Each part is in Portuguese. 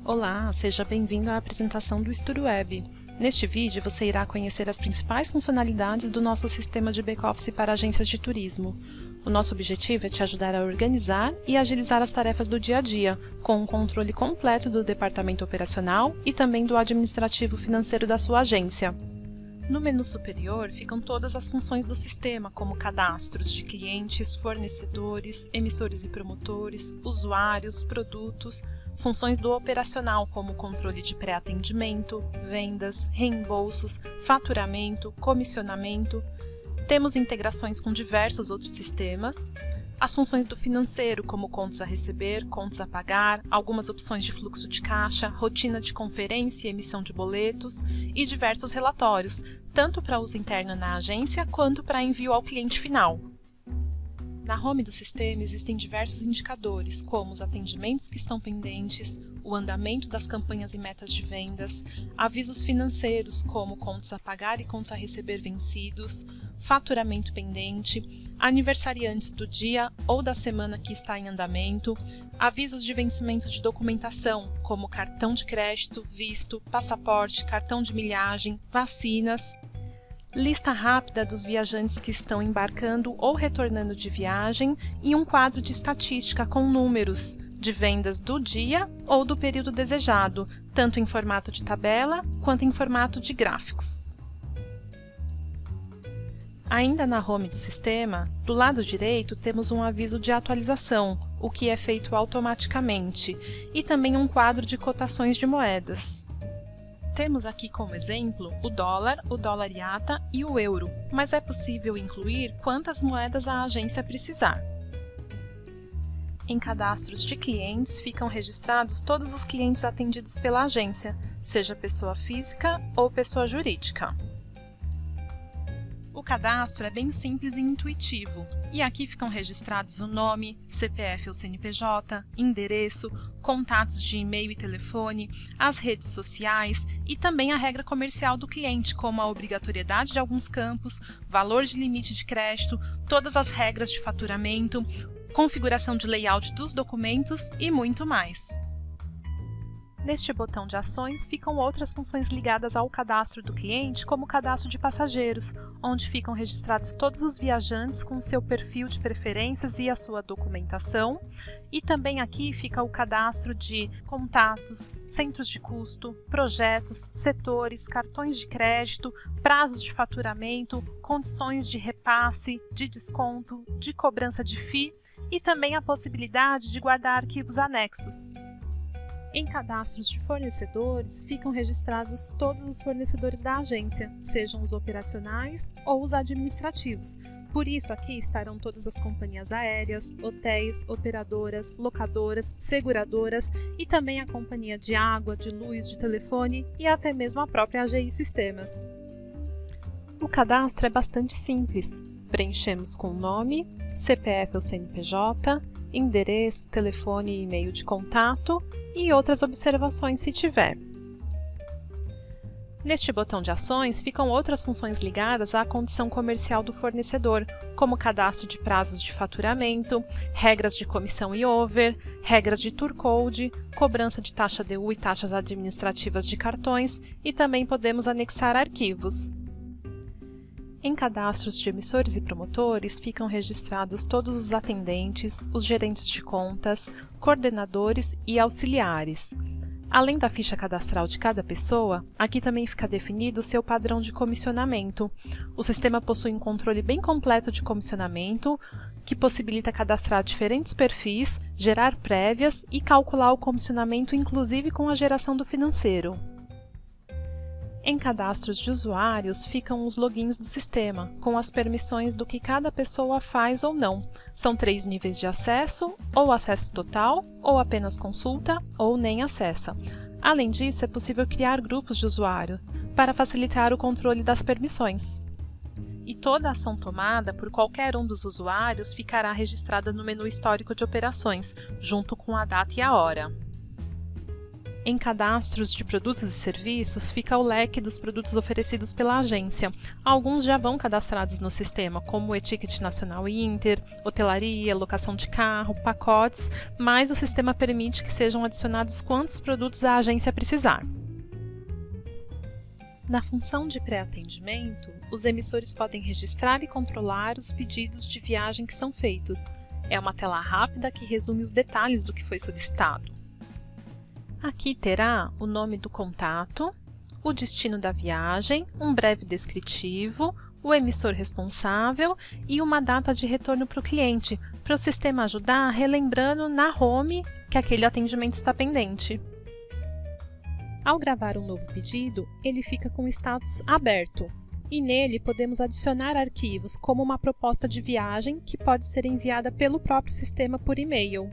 Olá, seja bem-vindo à apresentação do StudyWeb. Neste vídeo, você irá conhecer as principais funcionalidades do nosso sistema de back-office para agências de turismo. O nosso objetivo é te ajudar a organizar e agilizar as tarefas do dia a dia, com um controle completo do departamento operacional e também do administrativo financeiro da sua agência. No menu superior ficam todas as funções do sistema, como cadastros de clientes, fornecedores, emissores e promotores, usuários, produtos, funções do operacional, como controle de pré-atendimento, vendas, reembolsos, faturamento, comissionamento. Temos integrações com diversos outros sistemas. As funções do financeiro, como contas a receber, contas a pagar, algumas opções de fluxo de caixa, rotina de conferência e emissão de boletos e diversos relatórios, tanto para uso interno na agência quanto para envio ao cliente final. Na home do sistema existem diversos indicadores, como os atendimentos que estão pendentes, o andamento das campanhas e metas de vendas, avisos financeiros como contas a pagar e contas a receber vencidos, faturamento pendente, aniversariantes do dia ou da semana que está em andamento, avisos de vencimento de documentação como cartão de crédito, visto, passaporte, cartão de milhagem, vacinas, lista rápida dos viajantes que estão embarcando ou retornando de viagem e um quadro de estatística com números de vendas do dia ou do período desejado, tanto em formato de tabela quanto em formato de gráficos. Ainda na home do sistema, do lado direito temos um aviso de atualização, o que é feito automaticamente, e também um quadro de cotações de moedas. Temos aqui como exemplo o dólar IATA e o euro, mas é possível incluir quantas moedas a agência precisar. Em cadastros de clientes ficam registrados todos os clientes atendidos pela agência, seja pessoa física ou pessoa jurídica. O cadastro é bem simples e intuitivo, e aqui ficam registrados o nome, CPF ou CNPJ, endereço, contatos de e-mail e telefone, as redes sociais e também a regra comercial do cliente, como a obrigatoriedade de alguns campos, valor de limite de crédito, todas as regras de faturamento, configuração de layout dos documentos e muito mais. Neste botão de ações ficam outras funções ligadas ao cadastro do cliente, como o cadastro de passageiros, onde ficam registrados todos os viajantes com o seu perfil de preferências e a sua documentação. E também aqui fica o cadastro de contatos, centros de custo, projetos, setores, cartões de crédito, prazos de faturamento, condições de repasse, de desconto, de cobrança de FII e também a possibilidade de guardar arquivos anexos. Em cadastros de fornecedores, ficam registrados todos os fornecedores da agência, sejam os operacionais ou os administrativos. Por isso, aqui estarão todas as companhias aéreas, hotéis, operadoras, locadoras, seguradoras e também a companhia de água, de luz, de telefone e até mesmo a própria AGI Sistemas. O cadastro é bastante simples. Preenchemos com nome, CPF ou CNPJ, endereço, telefone e e-mail de contato e outras observações se tiver. Neste botão de ações ficam outras funções ligadas à condição comercial do fornecedor, como cadastro de prazos de faturamento, regras de comissão e over, regras de tour code, cobrança de taxa DU e taxas administrativas de cartões e também podemos anexar arquivos. Em cadastros de emissores e promotores ficam registrados todos os atendentes, os gerentes de contas, coordenadores e auxiliares. Além da ficha cadastral de cada pessoa, aqui também fica definido o seu padrão de comissionamento. O sistema possui um controle bem completo de comissionamento, que possibilita cadastrar diferentes perfis, gerar prévias e calcular o comissionamento, inclusive com a geração do financeiro. Em cadastros de usuários ficam os logins do sistema, com as permissões do que cada pessoa faz ou não. São 3 níveis de acesso, ou acesso total, ou apenas consulta, ou nem acessa. Além disso, é possível criar grupos de usuário, para facilitar o controle das permissões. E toda ação tomada por qualquer um dos usuários ficará registrada no menu histórico de operações, junto com a data e a hora. Em cadastros de produtos e serviços fica o leque dos produtos oferecidos pela agência. Alguns já vão cadastrados no sistema, como o e-ticket nacional Inter, hotelaria, locação de carro, pacotes, mas o sistema permite que sejam adicionados quantos produtos a agência precisar. Na função de pré-atendimento, os emissores podem registrar e controlar os pedidos de viagem que são feitos. É uma tela rápida que resume os detalhes do que foi solicitado. Aqui terá o nome do contato, o destino da viagem, um breve descritivo, o emissor responsável e uma data de retorno para o cliente, para o sistema ajudar relembrando na home que aquele atendimento está pendente. Ao gravar um novo pedido, ele fica com o status aberto, e nele podemos adicionar arquivos como uma proposta de viagem que pode ser enviada pelo próprio sistema por e-mail.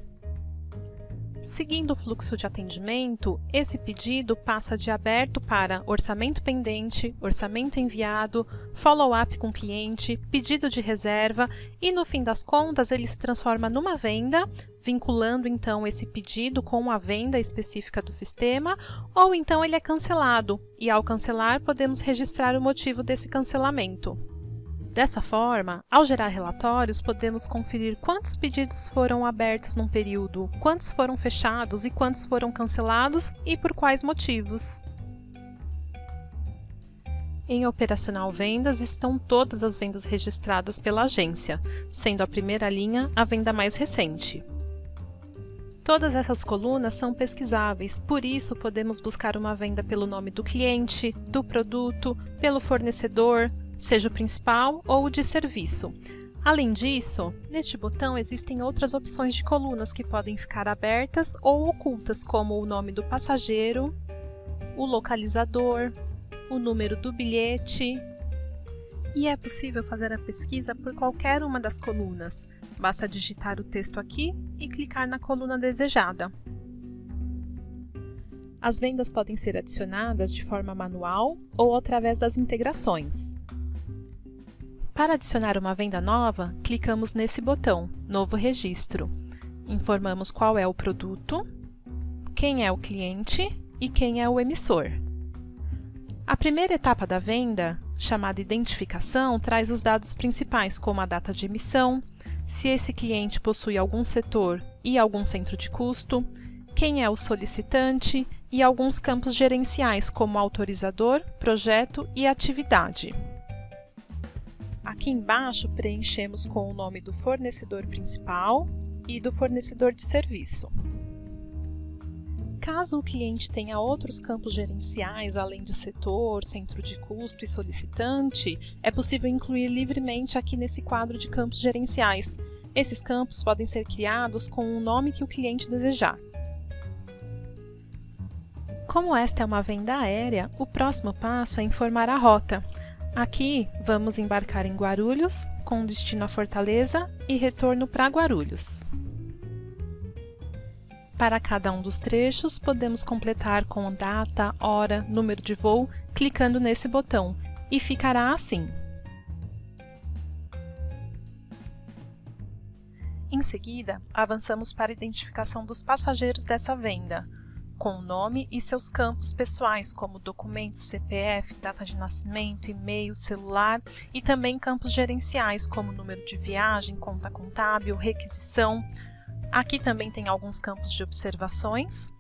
Seguindo o fluxo de atendimento, esse pedido passa de aberto para orçamento pendente, orçamento enviado, follow-up com cliente, pedido de reserva e, no fim das contas, ele se transforma numa venda, vinculando então esse pedido com a venda específica do sistema, ou então ele é cancelado e, ao cancelar, podemos registrar o motivo desse cancelamento. Dessa forma, ao gerar relatórios, podemos conferir quantos pedidos foram abertos num período, quantos foram fechados e quantos foram cancelados e por quais motivos. Em Operacional Vendas estão todas as vendas registradas pela agência, sendo a primeira linha a venda mais recente. Todas essas colunas são pesquisáveis, por isso podemos buscar uma venda pelo nome do cliente, do produto, pelo fornecedor, seja o principal ou o de serviço. Além disso, neste botão existem outras opções de colunas que podem ficar abertas ou ocultas, como o nome do passageiro, o localizador, o número do bilhete. E é possível fazer a pesquisa por qualquer uma das colunas. Basta digitar o texto aqui e clicar na coluna desejada. As vendas podem ser adicionadas de forma manual ou através das integrações. Para adicionar uma venda nova, clicamos nesse botão, Novo Registro. Informamos qual é o produto, quem é o cliente e quem é o emissor. A primeira etapa da venda, chamada Identificação, traz os dados principais, como a data de emissão, se esse cliente possui algum setor e algum centro de custo, quem é o solicitante e alguns campos gerenciais, como autorizador, projeto e atividade. Aqui embaixo preenchemos com o nome do fornecedor principal e do fornecedor de serviço. Caso o cliente tenha outros campos gerenciais, além de setor, centro de custo e solicitante, é possível incluir livremente aqui nesse quadro de campos gerenciais. Esses campos podem ser criados com o nome que o cliente desejar. Como esta é uma venda aérea, o próximo passo é informar a rota. Aqui, vamos embarcar em Guarulhos, com destino a Fortaleza e retorno para Guarulhos. Para cada um dos trechos, podemos completar com data, hora, número de voo, clicando nesse botão, e ficará assim. Em seguida, avançamos para a identificação dos passageiros dessa venda, com o nome e seus campos pessoais, como documentos, CPF, data de nascimento, e-mail, celular, e também campos gerenciais, como número de viagem, conta contábil, requisição. Aqui também tem alguns campos de observações,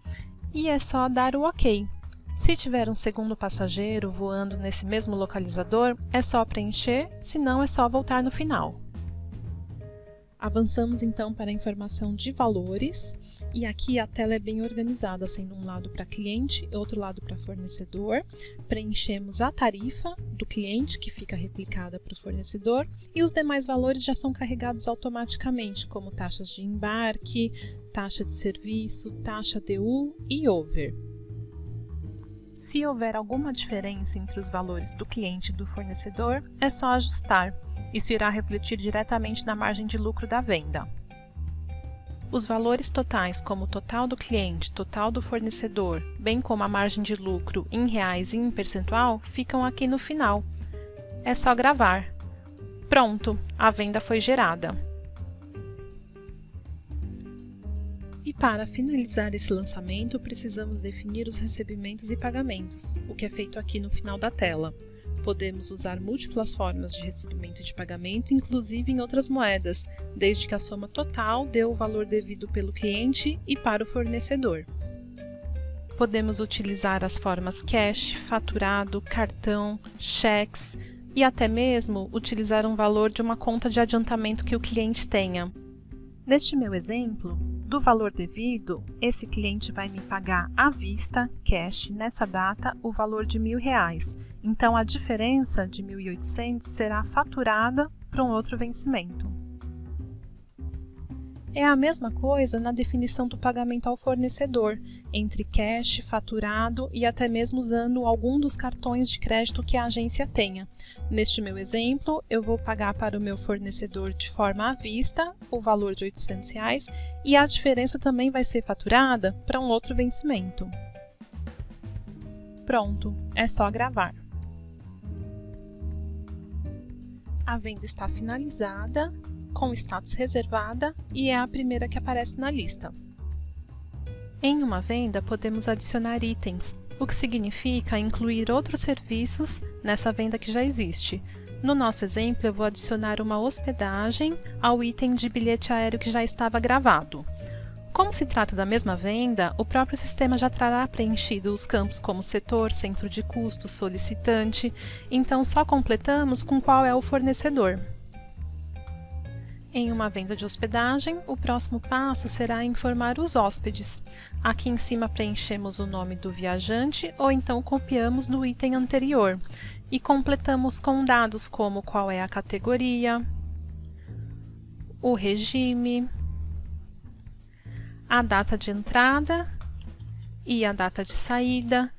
e é só dar o OK. Se tiver um segundo passageiro voando nesse mesmo localizador, é só preencher, senão é só voltar no final. Avançamos então para a informação de valores, e aqui a tela é bem organizada, sendo um lado para cliente e outro lado para fornecedor. Preenchemos a tarifa do cliente, que fica replicada para o fornecedor, e os demais valores já são carregados automaticamente, como taxas de embarque, taxa de serviço, taxa DU e over. Se houver alguma diferença entre os valores do cliente e do fornecedor, é só ajustar. Isso irá refletir diretamente na margem de lucro da venda. Os valores totais, como o total do cliente, total do fornecedor, bem como a margem de lucro em reais e em percentual, ficam aqui no final. É só gravar. Pronto, a venda foi gerada. E para finalizar esse lançamento, precisamos definir os recebimentos e pagamentos, o que é feito aqui no final da tela. Podemos usar múltiplas formas de recebimento e de pagamento, inclusive em outras moedas, desde que a soma total dê o valor devido pelo cliente e para o fornecedor. Podemos utilizar as formas cash, faturado, cartão, cheques e até mesmo utilizar um valor de uma conta de adiantamento que o cliente tenha. Neste meu exemplo, do valor devido, esse cliente vai me pagar à vista, cash, nessa data, o valor de R$1.000. Então, a diferença de 1.800 será faturada para um outro vencimento. É a mesma coisa na definição do pagamento ao fornecedor, entre cash, faturado e até mesmo usando algum dos cartões de crédito que a agência tenha. Neste meu exemplo, eu vou pagar para o meu fornecedor de forma à vista o valor de R$800 e a diferença também vai ser faturada para um outro vencimento. Pronto, é só gravar. A venda está finalizada, com status reservada e é a primeira que aparece na lista. Em uma venda, podemos adicionar itens, o que significa incluir outros serviços nessa venda que já existe. No nosso exemplo, eu vou adicionar uma hospedagem ao item de bilhete aéreo que já estava gravado. Como se trata da mesma venda, o próprio sistema já trará preenchido os campos como setor, centro de custo, solicitante, então só completamos com qual é o fornecedor. Em uma venda de hospedagem, o próximo passo será informar os hóspedes. Aqui em cima preenchemos o nome do viajante ou então copiamos do item anterior e completamos com dados como qual é a categoria, o regime, a data de entrada e a data de saída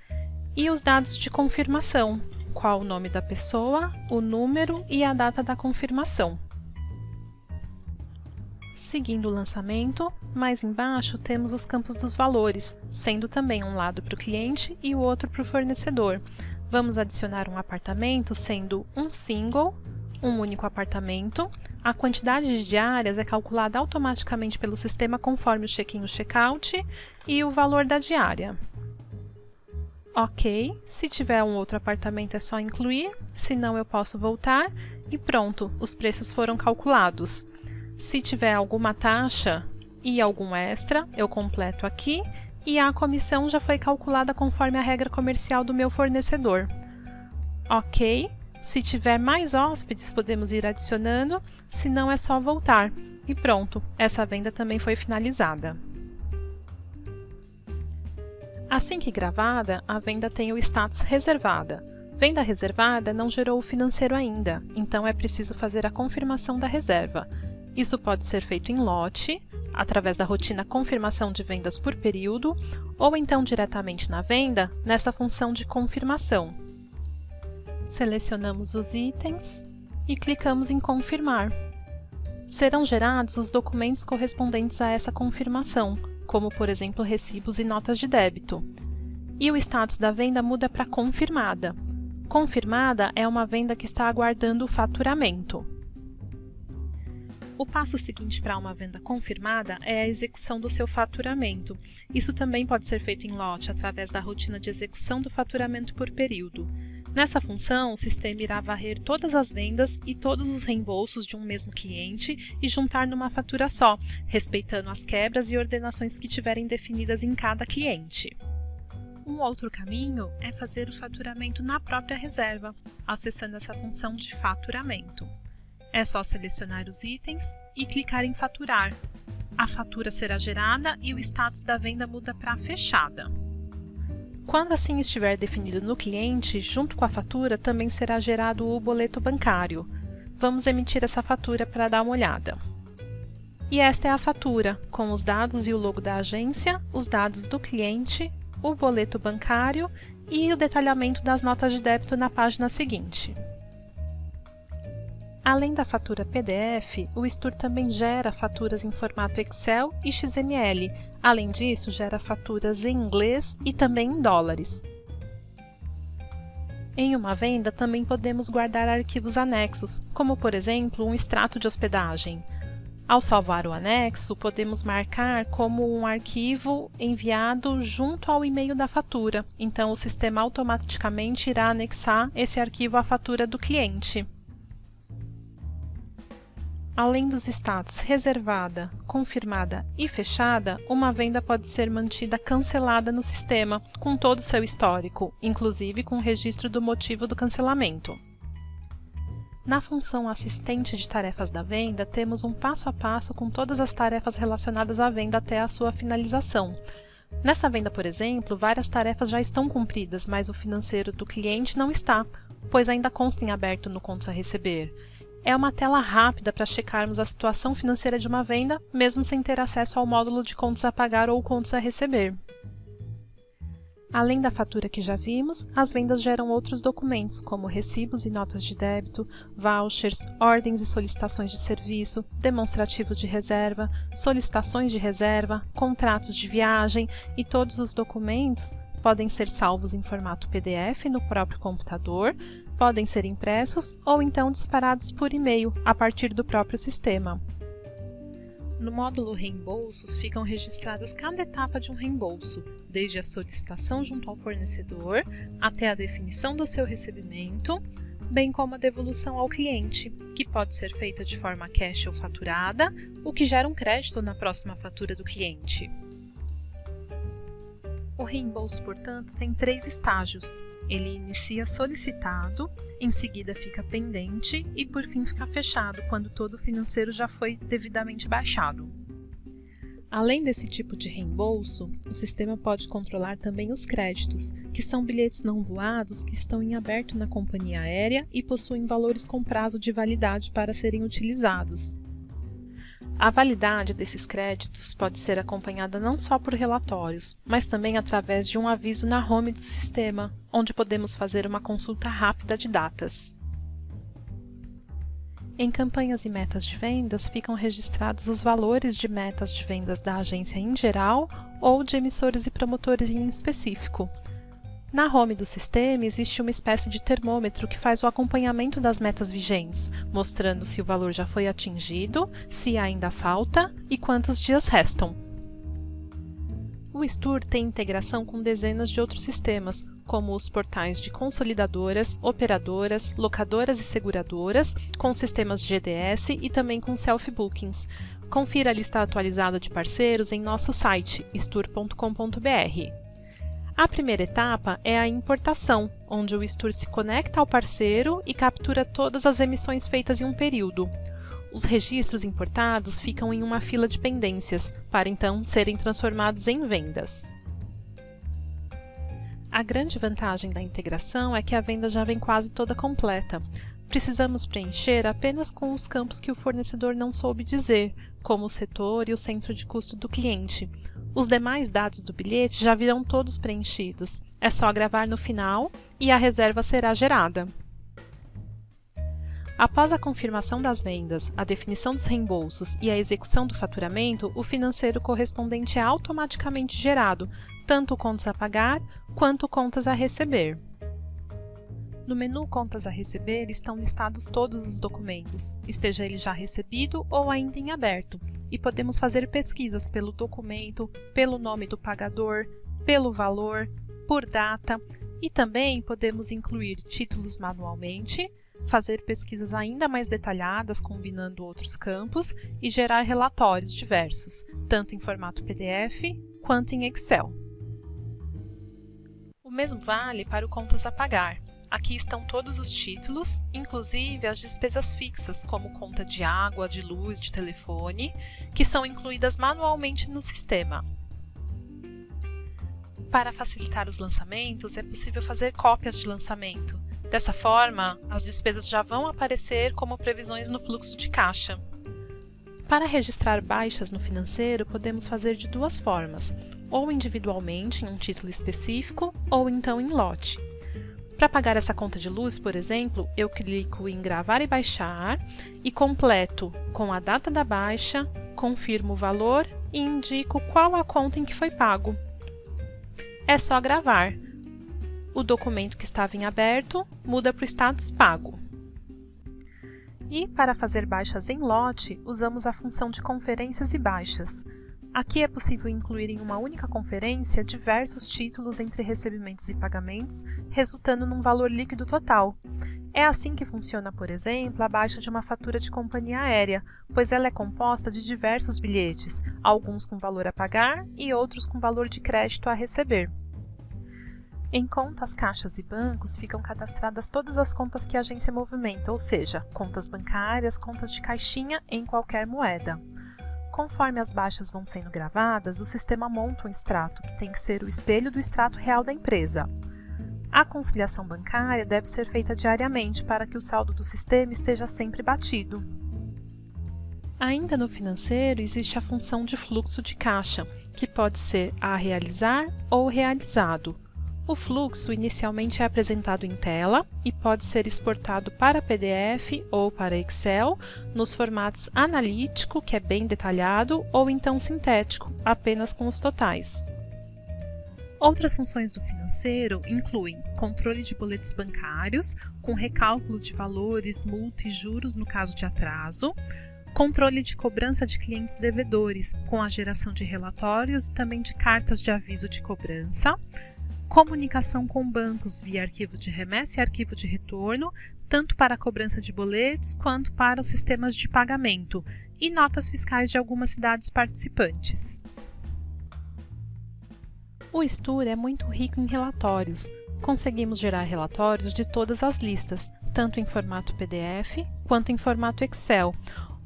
e os dados de confirmação, qual o nome da pessoa, o número e a data da confirmação. Seguindo o lançamento, mais embaixo temos os campos dos valores, sendo também um lado para o cliente e o outro para o fornecedor. Vamos adicionar um apartamento sendo um single, um único apartamento. A quantidade de diárias é calculada automaticamente pelo sistema conforme o check-in e o check-out e o valor da diária. Ok, se tiver um outro apartamento é só incluir, senão eu posso voltar e pronto, os preços foram calculados. Se tiver alguma taxa e algum extra, eu completo aqui e a comissão já foi calculada conforme a regra comercial do meu fornecedor. Ok, se tiver mais hóspedes, podemos ir adicionando, se não é só voltar. E pronto, essa venda também foi finalizada. Assim que gravada, a venda tem o status reservada. Venda reservada não gerou o financeiro ainda, então é preciso fazer a confirmação da reserva. Isso pode ser feito em lote, através da rotina confirmação de vendas por período, ou então diretamente na venda, nessa função de confirmação. Selecionamos os itens e clicamos em confirmar. Serão gerados os documentos correspondentes a essa confirmação, como por exemplo recibos e notas de débito. E o status da venda muda para confirmada. Confirmada é uma venda que está aguardando o faturamento. O passo seguinte para uma venda confirmada é a execução do seu faturamento. Isso também pode ser feito em lote através da rotina de execução do faturamento por período. Nessa função, o sistema irá varrer todas as vendas e todos os reembolsos de um mesmo cliente e juntar numa fatura só, respeitando as quebras e ordenações que tiverem definidas em cada cliente. Um outro caminho é fazer o faturamento na própria reserva, acessando essa função de faturamento. É só selecionar os itens e clicar em faturar. A fatura será gerada e o status da venda muda para fechada. Quando assim estiver definido no cliente, junto com a fatura também será gerado o boleto bancário. Vamos emitir essa fatura para dar uma olhada. E esta é a fatura, com os dados e o logo da agência, os dados do cliente, o boleto bancário e o detalhamento das notas de débito na página seguinte. Além da fatura PDF, o Stur também gera faturas em formato Excel e XML. Além disso, gera faturas em inglês e também em dólares. Em uma venda, também podemos guardar arquivos anexos, como por exemplo um extrato de hospedagem. Ao salvar o anexo, podemos marcar como um arquivo enviado junto ao e-mail da fatura. Então, o sistema automaticamente irá anexar esse arquivo à fatura do cliente. Além dos status reservada, confirmada e fechada, uma venda pode ser mantida cancelada no sistema, com todo o seu histórico, inclusive com o registro do motivo do cancelamento. Na função Assistente de Tarefas da Venda, temos um passo a passo com todas as tarefas relacionadas à venda até a sua finalização. Nessa venda, por exemplo, várias tarefas já estão cumpridas, mas o financeiro do cliente não está, pois ainda consta em aberto no Contas a Receber. É uma tela rápida para checarmos a situação financeira de uma venda, mesmo sem ter acesso ao módulo de Contas a Pagar ou Contas a Receber. Além da fatura que já vimos, as vendas geram outros documentos, como recibos e notas de débito, vouchers, ordens e solicitações de serviço, demonstrativos de reserva, solicitações de reserva, contratos de viagem, e todos os documentos podem ser salvos em formato PDF no próprio computador, podem ser impressos ou então disparados por e-mail a partir do próprio sistema. No módulo Reembolsos ficam registradas cada etapa de um reembolso, desde a solicitação junto ao fornecedor até a definição do seu recebimento, bem como a devolução ao cliente, que pode ser feita de forma cash ou faturada, o que gera um crédito na próxima fatura do cliente. O reembolso, portanto, tem 3 estágios. Ele inicia solicitado, em seguida fica pendente e, por fim, fica fechado, quando todo o financeiro já foi devidamente baixado. Além desse tipo de reembolso, o sistema pode controlar também os créditos, que são bilhetes não voados que estão em aberto na companhia aérea e possuem valores com prazo de validade para serem utilizados. A validade desses créditos pode ser acompanhada não só por relatórios, mas também através de um aviso na home do sistema, onde podemos fazer uma consulta rápida de datas. Em campanhas e metas de vendas ficam registrados os valores de metas de vendas da agência em geral ou de emissores e promotores em específico. Na home do sistema existe uma espécie de termômetro que faz o acompanhamento das metas vigentes, mostrando se o valor já foi atingido, se ainda falta e quantos dias restam. O Stur tem integração com dezenas de outros sistemas, como os portais de consolidadoras, operadoras, locadoras e seguradoras, com sistemas GDS e também com self-bookings. Confira a lista atualizada de parceiros em nosso site, stur.com.br. A primeira etapa é a importação, onde o Stur se conecta ao parceiro e captura todas as emissões feitas em um período. Os registros importados ficam em uma fila de pendências, para então serem transformados em vendas. A grande vantagem da integração é que a venda já vem quase toda completa. Precisamos preencher apenas com os campos que o fornecedor não soube dizer, como o setor e o centro de custo do cliente. Os demais dados do bilhete já virão todos preenchidos. É só gravar no final e a reserva será gerada. Após a confirmação das vendas, a definição dos reembolsos e a execução do faturamento, o financeiro correspondente é automaticamente gerado, tanto contas a pagar quanto contas a receber. No menu Contas a Receber estão listados todos os documentos, esteja ele já recebido ou ainda em aberto, e podemos fazer pesquisas pelo documento, pelo nome do pagador, pelo valor, por data, e também podemos incluir títulos manualmente, fazer pesquisas ainda mais detalhadas combinando outros campos e gerar relatórios diversos, tanto em formato PDF quanto em Excel. O mesmo vale para o Contas a Pagar. Aqui estão todos os títulos, inclusive as despesas fixas, como conta de água, de luz, de telefone, que são incluídas manualmente no sistema. Para facilitar os lançamentos, é possível fazer cópias de lançamento. Dessa forma, as despesas já vão aparecer como previsões no fluxo de caixa. Para registrar baixas no financeiro, podemos fazer de 2 formas, ou individualmente em um título específico, ou então em lote. Para pagar essa conta de luz, por exemplo, eu clico em Gravar e Baixar e completo com a data da baixa, confirmo o valor e indico qual a conta em que foi pago. É só gravar. O documento que estava em aberto muda para o status pago. E, para fazer baixas em lote, usamos a função de conferências e baixas. Aqui é possível incluir em uma única conferência diversos títulos entre recebimentos e pagamentos, resultando num valor líquido total. É assim que funciona, por exemplo, a baixa de uma fatura de companhia aérea, pois ela é composta de diversos bilhetes, alguns com valor a pagar e outros com valor de crédito a receber. Em contas, caixas e bancos ficam cadastradas todas as contas que a agência movimenta, ou seja, contas bancárias, contas de caixinha em qualquer moeda. Conforme as baixas vão sendo gravadas, o sistema monta um extrato, que tem que ser o espelho do extrato real da empresa. A conciliação bancária deve ser feita diariamente para que o saldo do sistema esteja sempre batido. Ainda no financeiro, existe a função de fluxo de caixa, que pode ser a realizar ou realizado. O fluxo inicialmente é apresentado em tela e pode ser exportado para PDF ou para Excel, nos formatos analítico, que é bem detalhado, ou então sintético, apenas com os totais. Outras funções do financeiro incluem controle de boletos bancários, com recálculo de valores, multa e juros no caso de atraso, controle de cobrança de clientes devedores, com a geração de relatórios e também de cartas de aviso de cobrança, comunicação com bancos via arquivo de remessa e arquivo de retorno, tanto para a cobrança de boletos quanto para os sistemas de pagamento, e notas fiscais de algumas cidades participantes. O Stur é muito rico em relatórios. Conseguimos gerar relatórios de todas as listas, tanto em formato PDF quanto em formato Excel.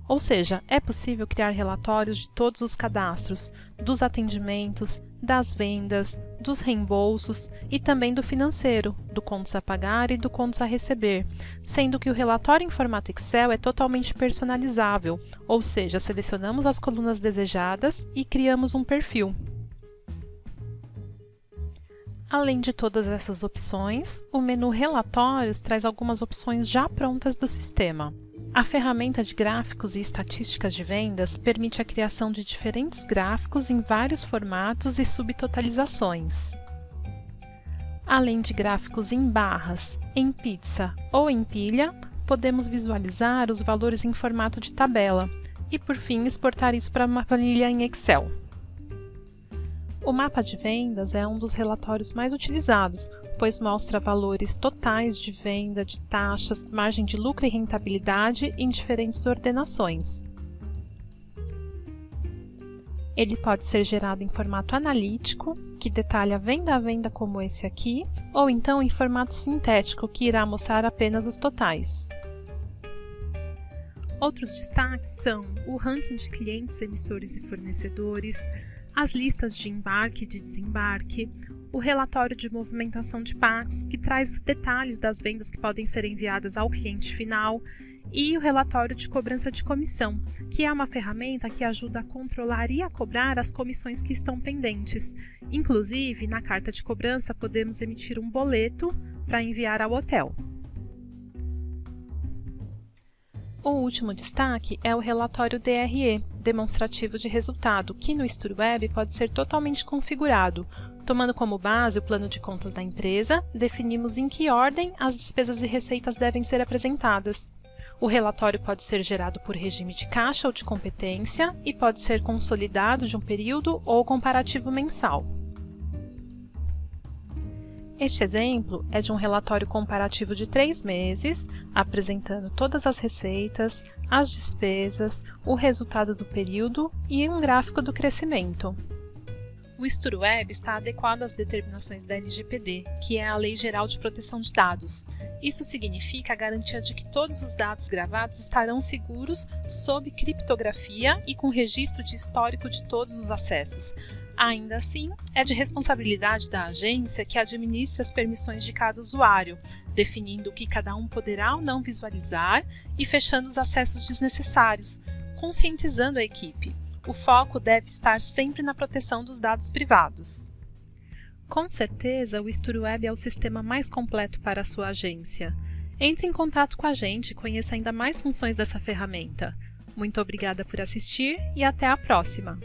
Ou seja, é possível criar relatórios de todos os cadastros, dos atendimentos, das vendas, dos reembolsos e também do financeiro, do contas a pagar e do contas a receber, sendo que o relatório em formato Excel é totalmente personalizável, ou seja, selecionamos as colunas desejadas e criamos um perfil. Além de todas essas opções, o menu Relatórios traz algumas opções já prontas do sistema. A ferramenta de gráficos e estatísticas de vendas permite a criação de diferentes gráficos em vários formatos e subtotalizações. Além de gráficos em barras, em pizza ou em pilha, podemos visualizar os valores em formato de tabela e, por fim, exportar isso para uma planilha em Excel. O mapa de vendas é um dos relatórios mais utilizados, pois mostra valores totais de venda, de taxas, margem de lucro e rentabilidade em diferentes ordenações. Ele pode ser gerado em formato analítico, que detalha venda a venda como esse aqui, ou então em formato sintético, que irá mostrar apenas os totais. Outros destaques são o ranking de clientes, emissores e fornecedores, as listas de embarque e de desembarque, o relatório de movimentação de PACs, que traz detalhes das vendas que podem ser enviadas ao cliente final, e o relatório de cobrança de comissão, que é uma ferramenta que ajuda a controlar e a cobrar as comissões que estão pendentes. Inclusive, na carta de cobrança, podemos emitir um boleto para enviar ao hotel. O último destaque é o relatório DRE, demonstrativo de resultado, que no SturWeb pode ser totalmente configurado. Tomando como base o plano de contas da empresa, definimos em que ordem as despesas e receitas devem ser apresentadas. O relatório pode ser gerado por regime de caixa ou de competência e pode ser consolidado de um período ou comparativo mensal. Este exemplo é de um relatório comparativo de 3 meses, apresentando todas as receitas, as despesas, o resultado do período e um gráfico do crescimento. O SturWeb está adequado às determinações da LGPD, que é a Lei Geral de Proteção de Dados. Isso significa a garantia de que todos os dados gravados estarão seguros sob criptografia e com registro de histórico de todos os acessos. Ainda assim, é de responsabilidade da agência que administre as permissões de cada usuário, definindo o que cada um poderá ou não visualizar e fechando os acessos desnecessários, conscientizando a equipe. O foco deve estar sempre na proteção dos dados privados. Com certeza, o SturWeb é o sistema mais completo para a sua agência. Entre em contato com a gente e conheça ainda mais funções dessa ferramenta. Muito obrigada por assistir e até a próxima!